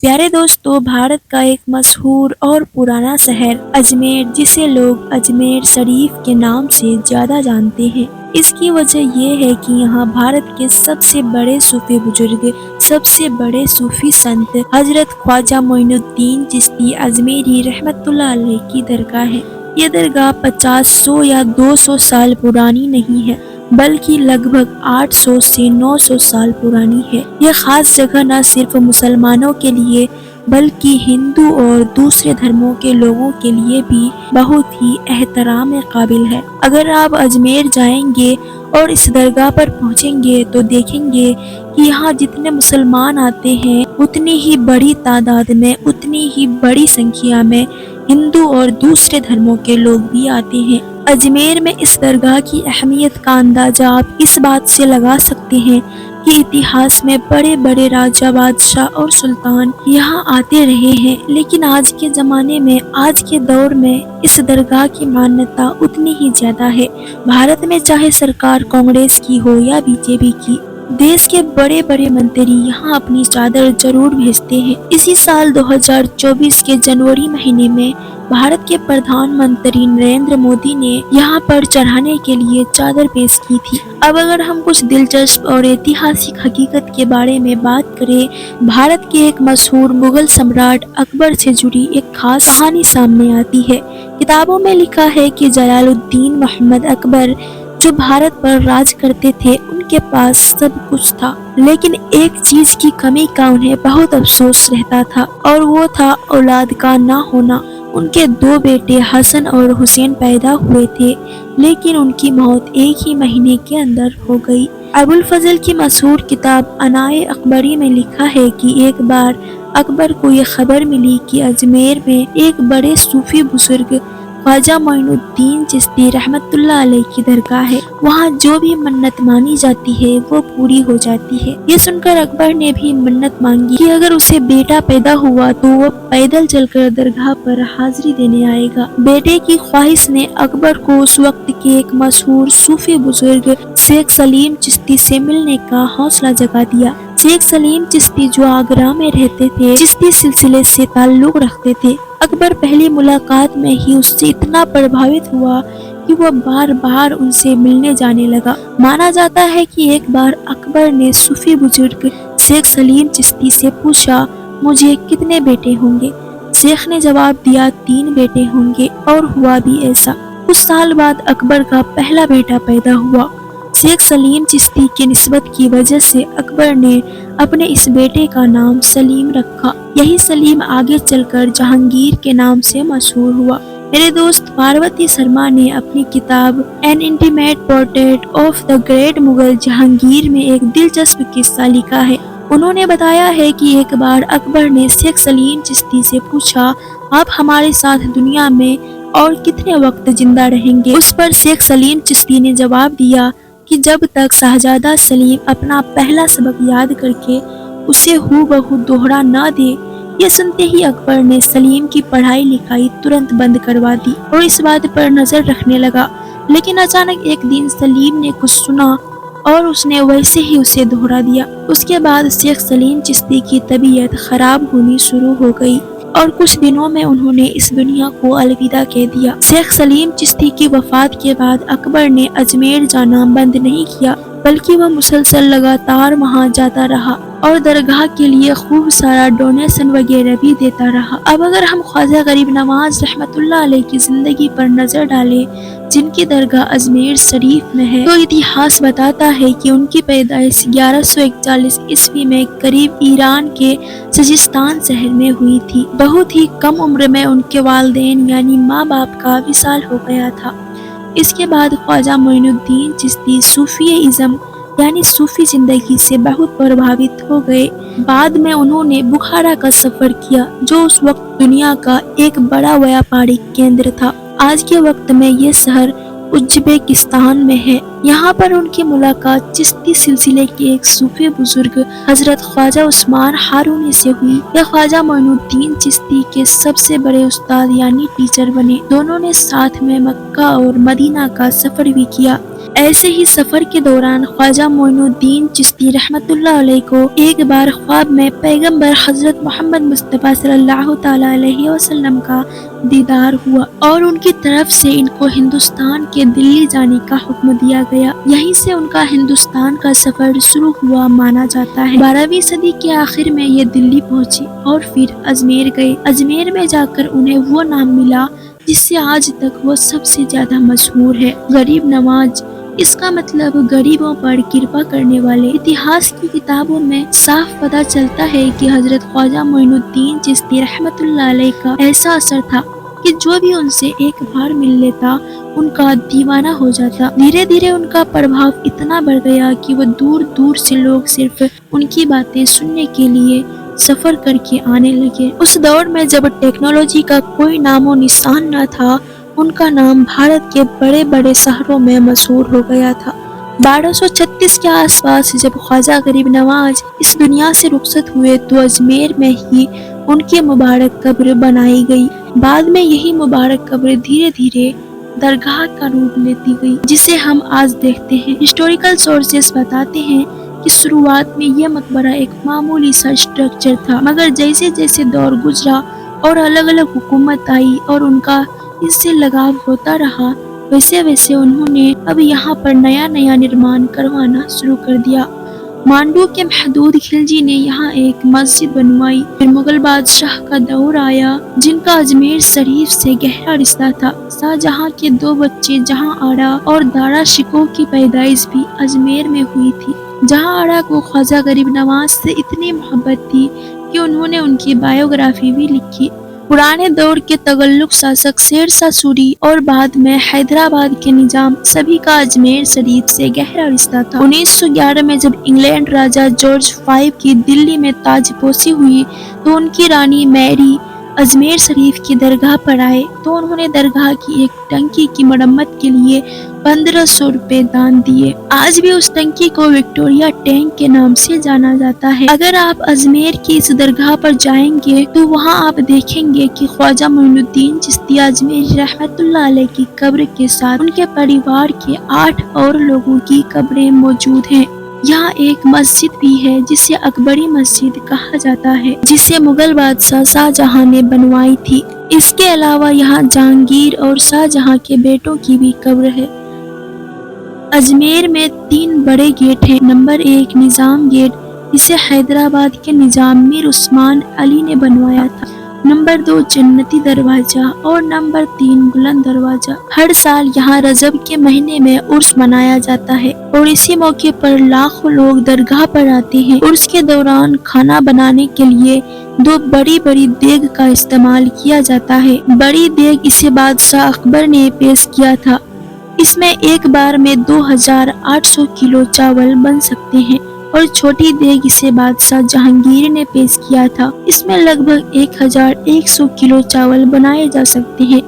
प्यारे दोस्तों, भारत का एक मशहूर और पुराना शहर अजमेर, जिसे लोग अजमेर शरीफ के नाम से ज़्यादा जानते हैं। इसकी वजह ये है कि यहाँ भारत के सबसे बड़े सूफी बुजुर्ग, सबसे बड़े सूफी संत हजरत ख्वाजा मोइनुद्दीन चिश्ती अजमेरी रहमतुल्लाह अलैह की दरगाह है। ये दरगाह 50 या 200 साल पुरानी नहीं है, बल्कि लगभग 800 से 900 साल पुरानी है। यह खास जगह न सिर्फ मुसलमानों के लिए बल्कि हिंदू और दूसरे धर्मों के लोगों के लिए भी बहुत ही एहतराम काबिल है। अगर आप अजमेर जाएंगे और इस दरगाह पर पहुंचेंगे तो देखेंगे कि यहाँ जितने मुसलमान आते हैं उतनी ही बड़ी तादाद में, उतनी ही बड़ी संख्या में हिंदू और दूसरे धर्मों के लोग भी आते हैं। अजमेर में इस दरगाह की अहमियत का अंदाजा आप इस बात से लगा सकते हैं कि इतिहास में बड़े बड़े राजा, बादशाह और सुल्तान यहाँ आते रहे हैं, लेकिन आज के ज़माने में, आज के दौर में इस दरगाह की मान्यता उतनी ही ज़्यादा है। भारत में चाहे सरकार कांग्रेस की हो या बीजेपी की, देश के बड़े बड़े मंत्री यहाँ अपनी चादर जरूर भेजते हैं। इसी साल 2024 के जनवरी महीने में भारत के प्रधानमंत्री नरेंद्र मोदी ने यहाँ पर चढ़ाने के लिए चादर पेश की थी। अब अगर हम कुछ दिलचस्प और ऐतिहासिक हकीकत के बारे में बात करें, भारत के एक मशहूर मुगल सम्राट अकबर से जुड़ी एक खास कहानी सामने आती है। किताबों में लिखा है कि जलालुद्दीन मोहम्मद अकबर जो भारत पर राज करते थे, उनके पास सब कुछ था, लेकिन एक चीज की कमी का उन्हें बहुत अफसोस रहता था, और वो था औलाद का ना होना। उनके 2 बेटे हसन और हुसैन पैदा हुए थे, लेकिन उनकी मौत एक ही महीने के अंदर हो गई। अबुल फजल की मशहूर किताब अनाए अकबरी में लिखा है कि एक बार अकबर को ये खबर मिली कि अजमेर में एक बड़े सूफी बुजुर्ग ख्वाजा मोइनुद्दीन चिश्ती रहमतुल्लाह अलैह की दरगाह है। वहाँ जो भी मन्नत मानी जाती है वो पूरी हो जाती है। ये सुनकर अकबर ने भी मन्नत मांगी कि अगर उसे बेटा पैदा हुआ तो वो पैदल चलकर दरगाह पर हाजिरी देने आएगा। बेटे की ख्वाहिश ने अकबर को उस वक्त के एक मशहूर सूफी बुजुर्ग शेख सलीम चिश्ती से मिलने का हौसला जगा दिया। शेख सलीम चिश्ती जो आगरा में रहते थे, चिश्ती सिलसिले से ताल्लुक रखते थे। अकबर पहली मुलाकात में ही उससे इतना प्रभावित हुआ कि वो बार बार उनसे मिलने जाने लगा। माना जाता है कि एक बार अकबर ने सूफी बुजुर्ग शेख सलीम चिश्ती से पूछा, मुझे कितने बेटे होंगे? शेख ने जवाब दिया, 3 बेटे होंगे, और हुआ भी ऐसा। कुछ साल बाद अकबर का पहला बेटा पैदा हुआ। शेख सलीम चिश्ती की निस्बत की वजह से अकबर ने अपने इस बेटे का नाम सलीम रखा। यही सलीम आगे चलकर जहांगीर के नाम से मशहूर हुआ। मेरे दोस्त पार्वती शर्मा ने अपनी किताब N intimate portrait of the great Mughal Jahangir में एक दिलचस्प किस्सा लिखा है। उन्होंने बताया है कि एक बार अकबर ने शेख सलीम चिश्ती से पूछा, आप हमारे साथ दुनिया में और कितने वक्त जिंदा रहेंगे? उस पर शेख सलीम चिश्ती ने जवाब दिया कि जब तक शहजादा सलीम अपना पहला सबक याद करके उसे हूबहू दोहरा ना दे। ये सुनते ही अकबर ने सलीम की पढ़ाई लिखाई तुरंत बंद करवा दी और इस बात पर नजर रखने लगा। लेकिन अचानक एक दिन सलीम ने कुछ सुना और उसने वैसे ही उसे दोहरा दिया। उसके बाद शेख सलीम चिश्ती की तबीयत खराब होनी शुरू हो गई और कुछ दिनों में उन्होंने इस दुनिया को अलविदा कह दिया। शेख सलीम चिश्ती की वफात के बाद अकबर ने अजमेर जाना बंद नहीं किया, बल्कि वह मुसलसल लगातार वहां जाता रहा और दरगाह के लिए खूब सारा डोनेशन वगैरह भी देता रहा। अब अगर हम ख्वाजा गरीब नवाज रहमतुल्लाह अलैह की जिंदगी पर नजर डालें, जिनकी दरगाह अजमेर शरीफ में है, तो इतिहास बताता है कि उनकी पैदाइश 1141 ईस्वी में करीब ईरान के सजिस्तान शहर में हुई थी। बहुत ही कम उम्र में उनके वालिदैन यानी माँ बाप का विसाल हो गया था। इसके बाद ख्वाजा मोइनुद्दीन चिश्ती सूफीइज्म यानी सूफी जिंदगी से बहुत प्रभावित हो गए। बाद में उन्होंने बुखारा का सफर किया, जो उस वक्त दुनिया का एक बड़ा व्यापारिक केंद्र था। आज के वक्त में ये शहर उज्बेकिस्तान में है। यहाँ पर उनकी मुलाकात चिश्ती सिलसिले के एक सूफी बुजुर्ग हजरत ख्वाजा उस्मान हारूनी से हुई। यह ख्वाजा मोइनुद्दीन चिश्ती के सबसे बड़े उस्ताद यानी टीचर बने। दोनों ने साथ में मक्का और मदीना का सफर भी किया। ایسے ہی سفر کے دوران خواجہ معین الدین چشتی رحمۃ اللہ علیہ کو ایک بار خواب میں پیغمبر حضرت محمد مصطفیٰ صلی اللہ تعالی علیہ وسلم کا دیدار ہوا اور ان کی طرف سے ان کو ہندوستان کے دلی جانے کا حکم دیا گیا۔ یہیں سے ان کا ہندوستان کا سفر شروع ہوا مانا جاتا ہے۔ 12ویں صدی کے آخر میں یہ دلی پہنچی اور پھر اجمیر گئے۔ اجمیر میں جا کر انہیں وہ نام ملا جس سے آج تک وہ سب سے زیادہ مشہور ہے، غریب نواز۔ اس کا مطلب غریبوں پر کرپا کرنے والے۔ اتہاس کی کتابوں میں صاف پتہ چلتا ہے کہ حضرت خواجہ معین الدین چشتی رحمۃ اللہ علیہ کا ایسا اثر تھا کہ جو بھی ان سے ایک بار مل لیتا ان کا دیوانہ ہو جاتا۔ دھیرے دھیرے ان کا پربھاؤ اتنا بڑھ گیا کہ وہ دور دور سے لوگ صرف ان کی باتیں سننے کے لیے سفر کر کے آنے لگے۔ اس دور میں جب ٹیکنالوجی کا کوئی نام و نشان نہ تھا، ان کا نام بھارت کے بڑے بڑے شہروں میں مشہور ہو گیا تھا۔ 1236 کے آس پاس جب خواجہ غریب نواز اس دنیا سے رخصت ہوئے تو اجمیر میں ہی ان کی مبارک قبر بنائی گئی۔ بعد میں یہی مبارک قبر دھیرے دھیرے درگاہ کا روپ لیتی گئی جسے ہم آج دیکھتے ہیں۔ ہسٹوریکل سورسز بتاتے ہیں کہ شروعات میں یہ مقبرہ ایک معمولی سا اسٹرکچر تھا، مگر جیسے جیسے دور گزرا اور الگ الگ حکومت آئی اور ان کا اس سے لگاؤ ہوتا رہا، ویسے ویسے انہوں نے اب یہاں پر نیا نرمان کروانا شروع کر دیا۔ مانڈو کے محدود خلجی نے یہاں ایک مسجد بنوائی۔ پھر مغل بادشاہ کا دور آیا جن کا اجمیر شریف سے گہرا رشتہ تھا۔ شاہجہاں کے 2 بچے جہاں آرا اور دارا شکوہ کی پیدائش بھی اجمیر میں ہوئی تھی۔ جہاں آرا کو خواجہ غریب نواز سے اتنی محبت تھی کہ انہوں نے ان کی بایوگرافی بھی لکھی۔ پرانے دور کے تغلق شاسک شیر شاہ سوری اور بعد میں حیدرآباد کے نظام سبھی کا اجمیر شریف سے گہرا رشتہ تھا۔ 1911 میں جب انگلینڈ راجہ جارج V کی دلی میں تاج پوشی ہوئی تو ان کی رانی میری اجمیر شریف کی درگاہ پر آئے تو انہوں نے درگاہ کی ایک ٹنکی کی مرمت کے لیے 1500 روپے دان دیے۔ آج بھی اس ٹنکی کو وکٹوریہ ٹینک کے نام سے جانا جاتا ہے۔ اگر آپ اجمیر کی اس درگاہ پر جائیں گے تو وہاں آپ دیکھیں گے کہ خواجہ معین الدین چشتی اجمیری رحمۃ اللہ علیہ کی قبر کے ساتھ ان کے پریوار کے 8 اور لوگوں کی قبریں موجود ہیں۔ یہاں ایک مسجد بھی ہے جسے اکبری مسجد کہا جاتا ہے، جسے مغل بادشاہ شاہجہاں نے بنوائی تھی۔ اس کے علاوہ یہاں جہانگیر اور شاہجہاں کے بیٹوں کی بھی قبر ہے۔ اجمیر میں 3 بڑے گیٹ ہیں۔ نمبر 1 نظام گیٹ، اسے حیدرآباد کے نظام میر عثمان علی نے بنوایا تھا۔ نمبر 2 جنتی دروازہ اور نمبر 3 بلند دروازہ۔ ہر سال یہاں رجب کے مہینے میں عرس منایا جاتا ہے اور اسی موقع پر لاکھوں لوگ درگاہ پر آتے ہیں۔ عرس کے دوران کھانا بنانے کے لیے 2 بڑی بڑی دیگ کا استعمال کیا جاتا ہے۔ بڑی دیگ اسے بادشاہ اکبر نے پیش کیا تھا۔ اس میں ایک بار میں 2800 کلو چاول بن سکتے ہیں اور چھوٹی دیگ اسے بادشاہ جہانگیر نے پیش کیا تھا۔ اس میں لگ بھگ 1100 کلو چاول بنائے جا سکتے ہیں۔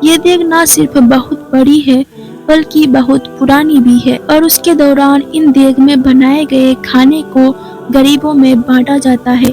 یہ دیگ نہ صرف بہت بڑی ہے بلکہ بہت پرانی بھی ہے اور اس کے دوران ان دیگ میں بنائے گئے کھانے کو غریبوں میں بانٹا جاتا ہے۔